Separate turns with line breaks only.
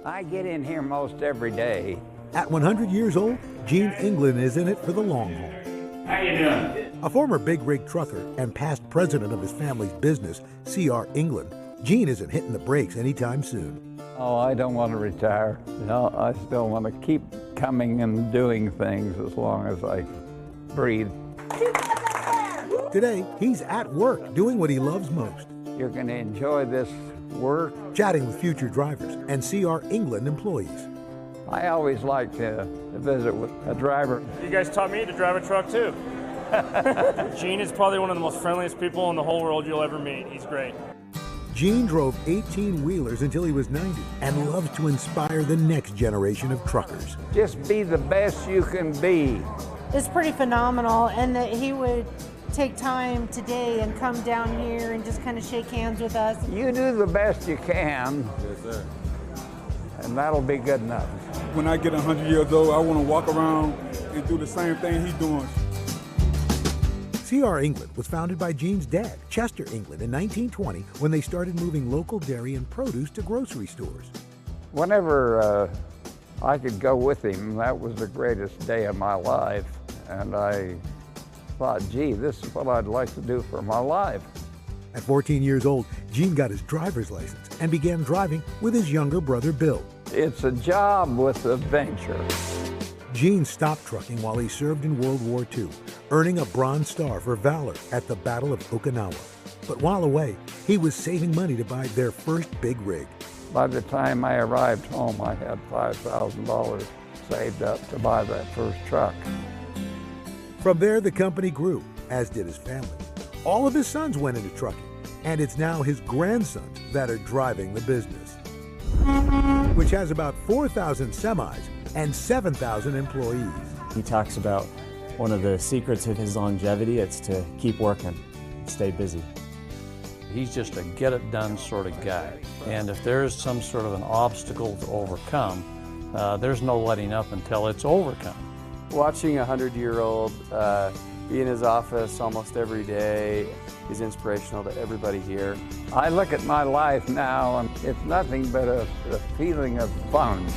I get in here most every day.
At 100 years old, Gene England is in it for the long haul.
How you doing?
A former big rig trucker and past president of his family's business, C.R. England, Gene isn't hitting the brakes anytime soon.
Oh, I don't want to retire. No, I still want to keep coming and doing things as long as I breathe.
Today, he's at work doing what he loves most.
You're going to enjoy this work.
Chatting with future drivers and C.R. England employees.
I always like to visit with a driver.
You guys taught me to drive a truck too. Gene is probably one of the most friendliest people in the whole world you'll ever meet. He's great.
Gene drove 18-wheelers until he was 90 and loves to inspire the next generation of truckers.
Just be the best you can be.
It's pretty phenomenal, and that he would take time today and come down here and just kind of shake hands with us.
You do the best you can.
Yes, sir.
And that'll be good enough.
When I get 100 years old, I want to walk around and do the same thing he's doing.
C.R. England was founded by Gene's dad, Chester England, in 1920 when they started moving local dairy and produce to grocery stores.
Whenever I could go with him, that was the greatest day of my life. And I thought, gee, this is what I'd like to do for my life.
At 14 years old, Gene got his driver's license and began driving with his younger brother, Bill.
It's a job with adventure.
Gene stopped trucking while he served in World War II, earning a Bronze Star for valor at the Battle of Okinawa. But while away, he was saving money to buy their first big rig.
By the time I arrived home, I had $5,000 saved up to buy that first truck.
From there, the company grew, as did his family. All of his sons went into trucking, and it's now his grandsons that are driving the business, which has about 4,000 semis and 7,000 employees.
He talks about one of the secrets of his longevity, it's to keep working, stay busy.
He's just a get-it-done sort of guy. And if there's some sort of an obstacle to overcome, there's no letting up until it's overcome.
Watching a 100-year-old be in his office almost every day is inspirational to everybody here.
I look at my life now, and it's nothing but a feeling of fun.